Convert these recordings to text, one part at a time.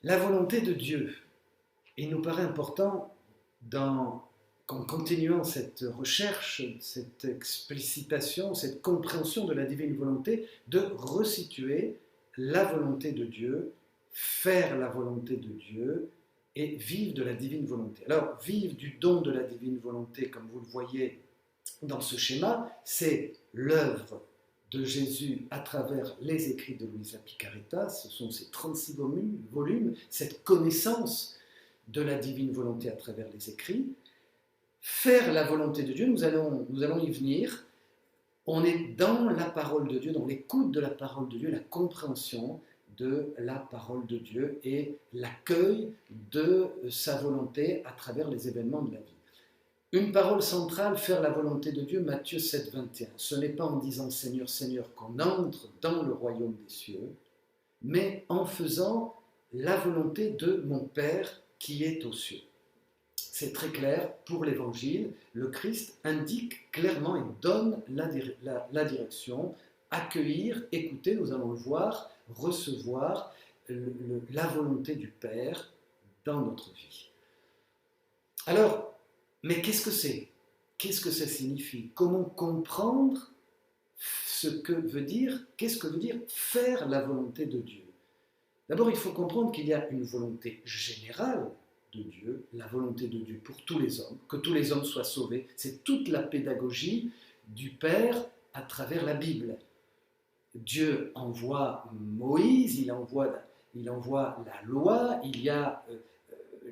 La volonté de Dieu. Il nous paraît important, en continuant cette recherche, cette explicitation, cette compréhension de la divine volonté, de resituer la volonté de Dieu, faire la volonté de Dieu et vivre de la divine volonté. Alors, vivre du don de la divine volonté, comme vous le voyez dans ce schéma, c'est l'œuvre de Jésus à travers les écrits de Luisa Picaretta, ce sont ces 36 volumes, cette connaissance de la divine volonté à travers les écrits. Faire la volonté de Dieu, nous allons y venir. On est dans la parole de Dieu, dans l'écoute de la parole de Dieu, la compréhension de la parole de Dieu et l'accueil de sa volonté à travers les événements de la vie. Une parole centrale, faire la volonté de Dieu, Matthieu 7, 21. Ce n'est pas en disant Seigneur, Seigneur qu'on entre dans le royaume des cieux, mais en faisant la volonté de mon Père qui est aux cieux. C'est très clair pour l'Évangile. Le Christ indique clairement et donne la direction, accueillir, écouter, nous allons le voir, recevoir la volonté du Père dans notre vie. Alors, mais qu'est-ce que c'est? Qu'est-ce que ça signifie? Comment comprendre ce que veut dire, qu'est-ce que veut dire faire la volonté de Dieu? D'abord, il faut comprendre qu'il y a une volonté générale de Dieu, la volonté de Dieu pour tous les hommes, que tous les hommes soient sauvés. C'est toute la pédagogie du Père à travers la Bible. Dieu envoie Moïse, il envoie la loi, il y a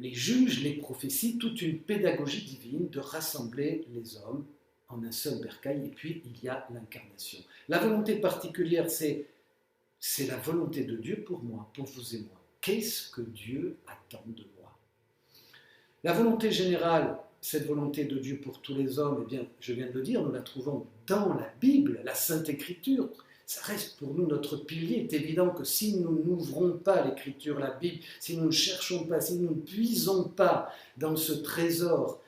les juges, les prophéties, toute une pédagogie divine de rassembler les hommes en un seul bercail, et puis il y a l'incarnation. La volonté particulière, c'est la volonté de Dieu pour moi, pour vous et moi. Qu'est-ce que Dieu attend de moi? La volonté générale, cette volonté de Dieu pour tous les hommes, eh bien, je viens de le dire, nous la trouvons dans la Bible, la Sainte Écriture. Ça reste pour nous notre pilier. Il est évident que si nous n'ouvrons pas l'Écriture, la Bible, si nous ne cherchons pas, si nous ne puisons pas dans ce trésor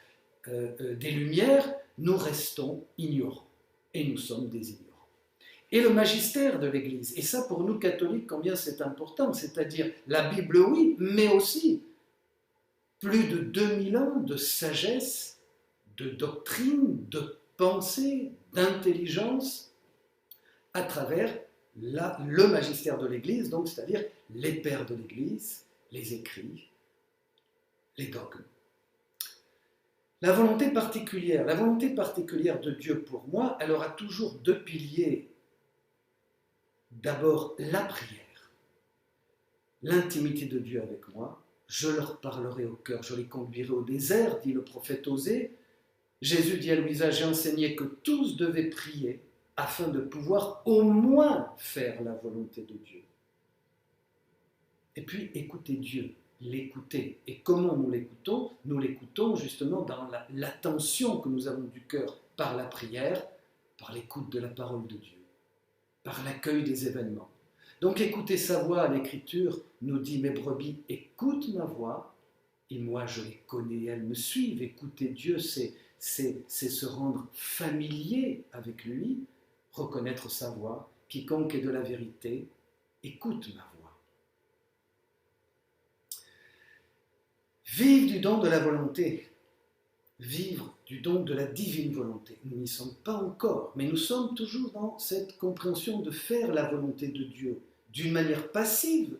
des Lumières, nous restons ignorants. Et nous sommes des ignorants. Et le magistère de l'Église, et ça pour nous catholiques, combien c'est important, c'est-à-dire la Bible, oui, mais aussi plus de 2000 ans de sagesse, de doctrine, de pensée, d'intelligence, à travers le magistère de l'Église, donc c'est-à-dire les pères de l'Église, les écrits, les dogmes. La volonté particulière de Dieu pour moi, elle aura toujours deux piliers. D'abord, la prière, l'intimité de Dieu avec moi. Je leur parlerai au cœur, je les conduirai au désert, dit le prophète Osée. Jésus dit à Louisa, j'ai enseigné que tous devaient prier afin de pouvoir au moins faire la volonté de Dieu. Et puis, écouter Dieu, l'écouter. Et comment nous l'écoutons? Nous l'écoutons justement dans l'attention que nous avons du cœur par la prière, par l'écoute de la parole de Dieu, par l'accueil des événements. Donc, écouter sa voix, l'Écriture nous dit, mes brebis, écoute ma voix, et moi je les connais, elles me suivent. Écouter Dieu, c'est se rendre familier avec lui, reconnaître sa voix. Quiconque est de la vérité, écoute ma voix. Vivre du don de la volonté, vivre du don de la divine volonté. Nous n'y sommes pas encore, mais nous sommes toujours dans cette compréhension de faire la volonté de Dieu d'une manière passive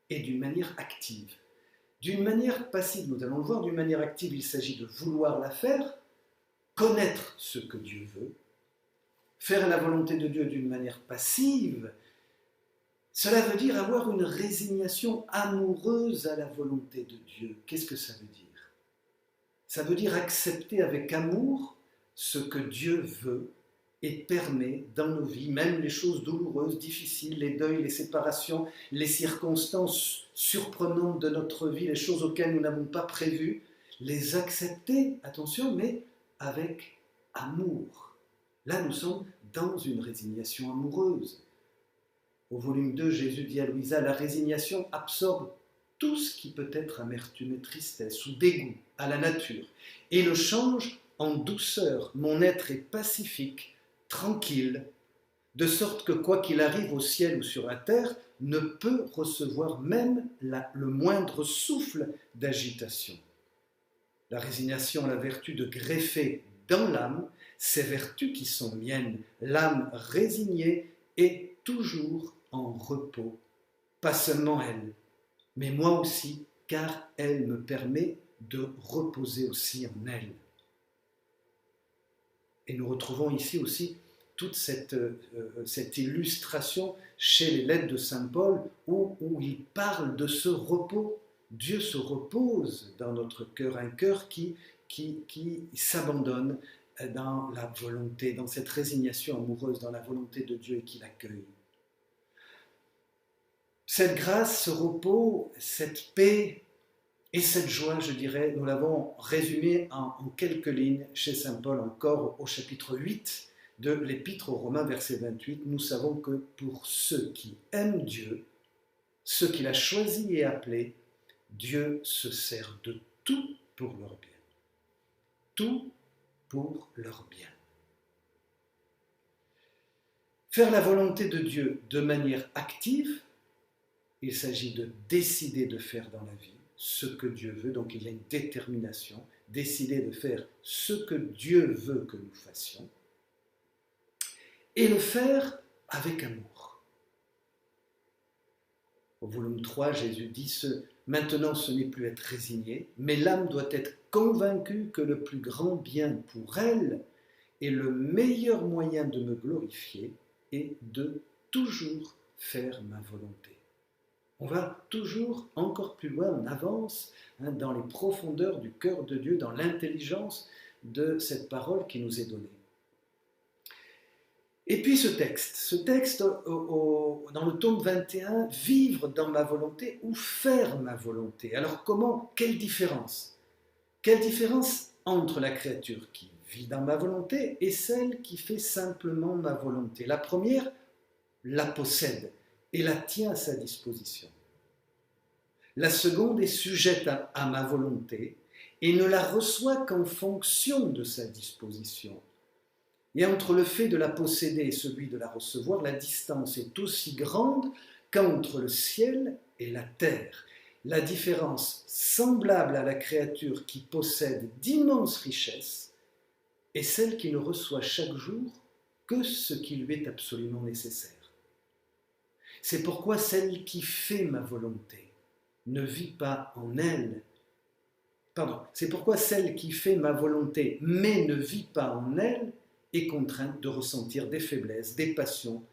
et d'une manière active. D'une manière passive, nous allons le voir, d'une manière active, il s'agit de vouloir la faire, connaître ce que Dieu veut. Faire la volonté de Dieu d'une manière passive, cela veut dire avoir une résignation amoureuse à la volonté de Dieu. Qu'est-ce que ça veut dire? Ça veut dire accepter avec amour ce que Dieu veut et permet dans nos vies, même les choses douloureuses, difficiles, les deuils, les séparations, les circonstances surprenantes de notre vie, les choses auxquelles nous n'avons pas prévu, les accepter, attention, mais avec amour. Là, nous sommes dans une résignation amoureuse. Au volume 2, Jésus dit à Louisa, la résignation absorbe tout ce qui peut être amertume et tristesse ou dégoût à la nature et le change en douceur. Mon être est pacifique, tranquille, de sorte que quoi qu'il arrive au ciel ou sur la terre, ne peut recevoir même le moindre souffle d'agitation. La résignation a la vertu de greffer dans l'âme ces vertus qui sont miennes. L'âme résignée est toujours en repos, pas seulement elle, mais moi aussi, car elle me permet de reposer aussi en elle. Et nous retrouvons ici aussi toute cette illustration chez les lettres de saint Paul où il parle de ce repos. Dieu se repose dans notre cœur, un cœur qui s'abandonne dans la volonté, dans cette résignation amoureuse, dans la volonté de Dieu et qui l'accueille. Cette grâce, ce repos, cette paix et cette joie, je dirais, nous l'avons résumé en quelques lignes chez saint Paul encore au chapitre 8 de l'Épître aux Romains, verset 28. Nous savons que pour ceux qui aiment Dieu, ceux qu'il a choisis et appelés, Dieu se sert de tout pour leur bien. Tout pour leur bien. Faire la volonté de Dieu de manière active, il s'agit de décider de faire dans la vie ce que Dieu veut, donc il y a une détermination, décider de faire ce que Dieu veut que nous fassions, et le faire avec amour. Au volume 3, Jésus dit maintenant ce n'est plus être résigné, mais l'âme doit être convaincue que le plus grand bien pour elle et le meilleur moyen de me glorifier est de toujours faire ma volonté. On va toujours encore plus loin, on avance dans les profondeurs du cœur de Dieu, dans l'intelligence de cette parole qui nous est donnée. Et puis ce texte dans le tome 21, vivre dans ma volonté ou faire ma volonté. Alors comment, quelle différence entre la créature qui vit dans ma volonté et celle qui fait simplement ma volonté? La première la possède et la tient à sa disposition. La seconde est sujette à ma volonté et ne la reçoit qu'en fonction de sa disposition. Et entre le fait de la posséder et celui de la recevoir, la distance est aussi grande qu'entre le ciel et la terre. La différence, semblable à la créature qui possède d'immenses richesses, est celle qui ne reçoit chaque jour que ce qui lui est absolument nécessaire. C'est pourquoi celle qui fait ma volonté ne vit pas en elle. C'est pourquoi celle qui fait ma volonté mais ne vit pas en elle est contrainte de ressentir des faiblesses, des passions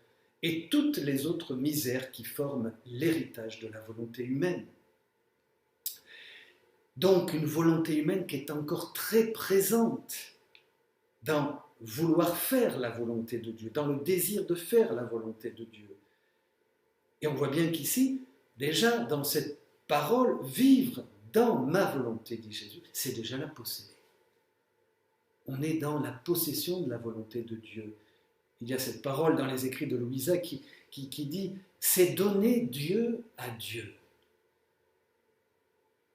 et toutes les autres misères qui forment l'héritage de la volonté humaine. Donc une volonté humaine qui est encore très présente dans vouloir faire la volonté de Dieu, dans le désir de faire la volonté de Dieu. Et on voit bien qu'ici, déjà dans cette parole, vivre dans ma volonté, dit Jésus, c'est déjà la posséder. On est dans la possession de la volonté de Dieu. Il y a cette parole dans les écrits de Louisa qui dit « c'est donner Dieu à Dieu ».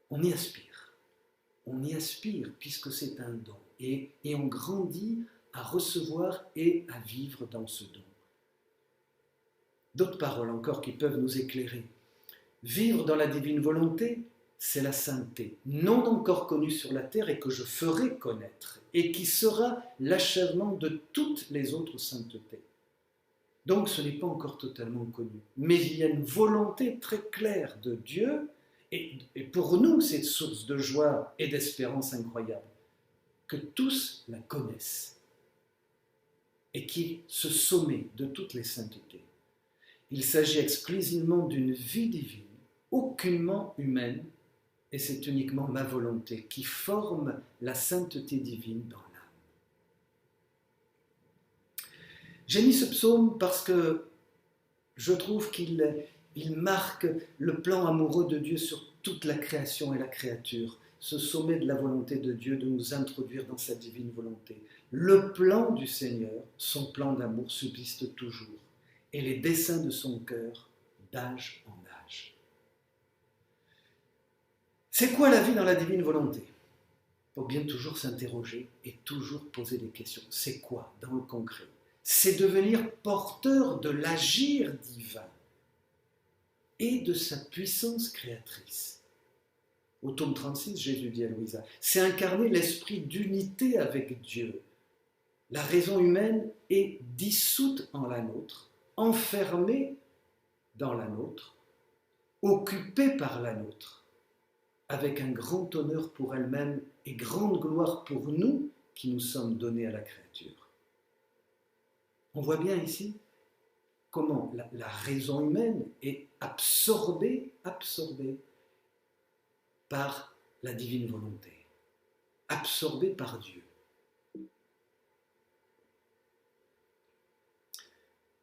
On y aspire puisque c'est un don. Et on grandit à recevoir et à vivre dans ce don. D'autres paroles encore qui peuvent nous éclairer. Vivre dans la divine volonté, c'est la sainteté, non encore connue sur la terre et que je ferai connaître, et qui sera l'achèvement de toutes les autres saintetés. Donc ce n'est pas encore totalement connu, mais il y a une volonté très claire de Dieu, et pour nous c'est source de joie et d'espérance incroyable, que tous la connaissent, et qui est ce sommet de toutes les saintetés. Il s'agit exclusivement d'une vie divine, aucunement humaine, et c'est uniquement ma volonté qui forme la sainteté divine dans l'âme. J'ai mis ce psaume parce que je trouve qu'il marque le plan amoureux de Dieu sur toute la création et la créature, ce sommet de la volonté de Dieu de nous introduire dans sa divine volonté. Le plan du Seigneur, son plan d'amour, subsiste toujours, et les desseins de son cœur, d'âge en âge. C'est quoi la vie dans la divine volonté? Il faut bien toujours s'interroger et toujours poser des questions. C'est quoi dans le concret? C'est devenir porteur de l'agir divin. et de sa puissance créatrice. Au tome 36, Jésus dit à Louisa, c'est incarner l'esprit d'unité avec Dieu. La raison humaine est dissoute en la nôtre, enfermée dans la nôtre, occupée par la nôtre, avec un grand honneur pour elle-même et grande gloire pour nous qui nous sommes donnés à la créature. On voit bien ici comment la raison humaine est absorbée par la divine volonté, absorbée par Dieu.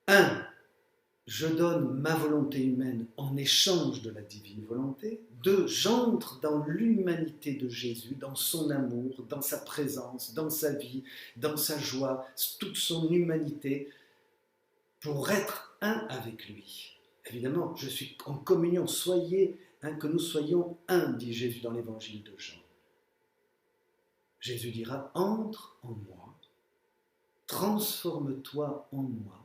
1. Je donne ma volonté humaine en échange de la divine volonté. 2. J'entre dans l'humanité de Jésus, dans son amour, dans sa présence, dans sa vie, dans sa joie, toute son humanité, pour être un avec lui. Évidemment, je suis en communion, que nous soyons un, dit Jésus dans l'évangile de Jean. Jésus dira, entre en moi, transforme-toi en moi,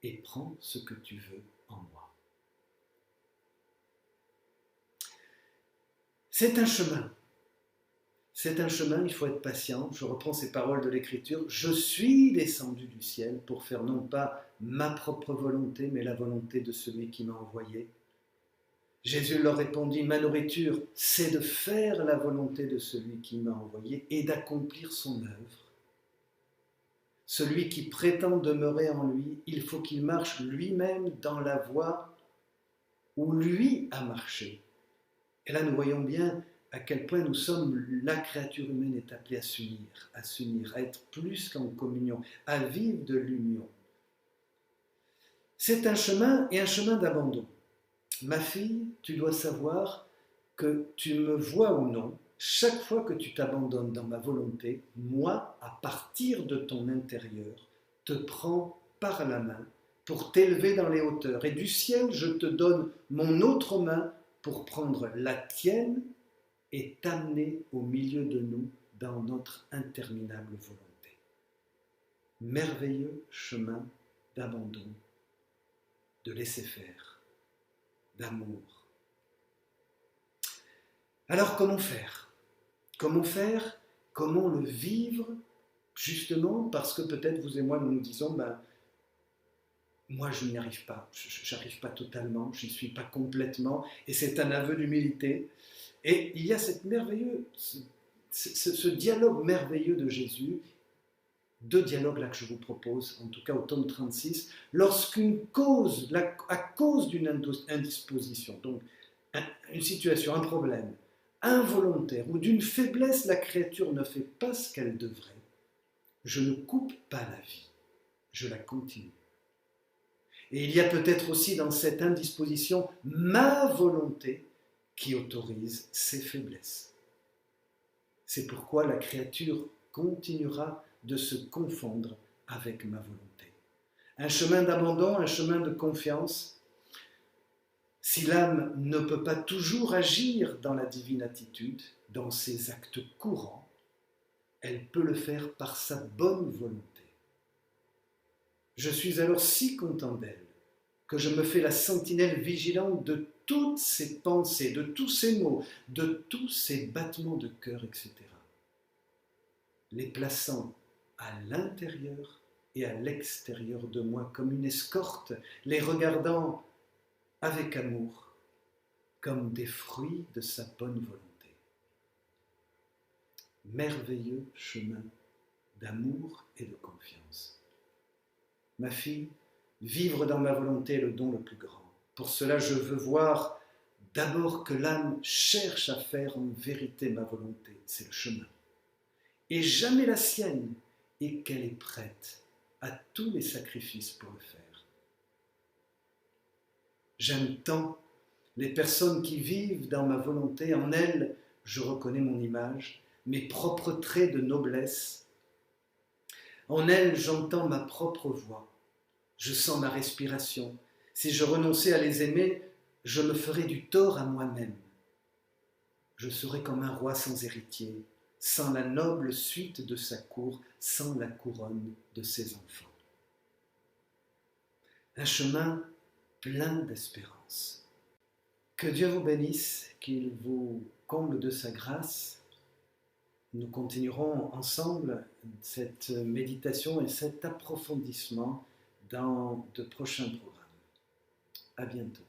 et prends ce que tu veux en moi. C'est un chemin. C'est un chemin, il faut être patient. Je reprends ces paroles de l'Écriture. Je suis descendu du ciel pour faire non pas ma propre volonté, mais la volonté de celui qui m'a envoyé. Jésus leur répondit, ma nourriture, c'est de faire la volonté de celui qui m'a envoyé et d'accomplir son œuvre. Celui qui prétend demeurer en lui, il faut qu'il marche lui-même dans la voie où lui a marché. Et là, nous voyons bien à quel point la créature humaine est appelée à s'unir, à être plus qu'en communion, à vivre de l'union. C'est un chemin et un chemin d'abandon. Ma fille, tu dois savoir que tu me vois ou non, chaque fois que tu t'abandonnes dans ma volonté, moi, à partir de ton intérieur, te prends par la main pour t'élever dans les hauteurs. Et du ciel, je te donne mon autre main pour prendre la tienne et t'amener au milieu de nous dans notre interminable volonté. Merveilleux chemin d'abandon, de laisser faire, d'amour. Alors comment faire ? Comment faire ? Comment le vivre ? Justement parce que peut-être vous et moi nous nous disons, moi je n'y arrive pas, je n'arrive pas totalement, je n'y suis pas complètement, et c'est un aveu d'humilité. Et il y a ce dialogue merveilleux de Jésus, deux dialogues là que je vous propose, en tout cas au tome 36, à cause d'une indisposition, donc une situation, un problème, involontaire ou d'une faiblesse, la créature ne fait pas ce qu'elle devrait, je ne coupe pas la vie, je la continue. Et il y a peut-être aussi dans cette indisposition ma volonté qui autorise ces faiblesses. C'est pourquoi la créature continuera de se confondre avec ma volonté. Un chemin d'abandon, un chemin de confiance. Si l'âme ne peut pas toujours agir dans la divine attitude, dans ses actes courants, elle peut le faire par sa bonne volonté. Je suis alors si content d'elle que je me fais la sentinelle vigilante de toutes ses pensées, de tous ses mots, de tous ses battements de cœur, etc. Les plaçant à l'intérieur et à l'extérieur de moi comme une escorte, les regardant avec amour, comme des fruits de sa bonne volonté. Merveilleux chemin d'amour et de confiance. Ma fille, vivre dans ma volonté est le don le plus grand. Pour cela, je veux voir d'abord que l'âme cherche à faire en vérité ma volonté, c'est le chemin, et jamais la sienne, et qu'elle est prête à tous les sacrifices pour le faire. J'aime tant les personnes qui vivent dans ma volonté. En elles, je reconnais mon image, mes propres traits de noblesse. En elles, j'entends ma propre voix. Je sens ma respiration. Si je renonçais à les aimer, je me ferais du tort à moi-même. Je serais comme un roi sans héritier, sans la noble suite de sa cour, sans la couronne de ses enfants. Un chemin plein d'espérance. Que Dieu vous bénisse, qu'il vous comble de sa grâce. Nous continuerons ensemble cette méditation et cet approfondissement dans de prochains programmes. À bientôt.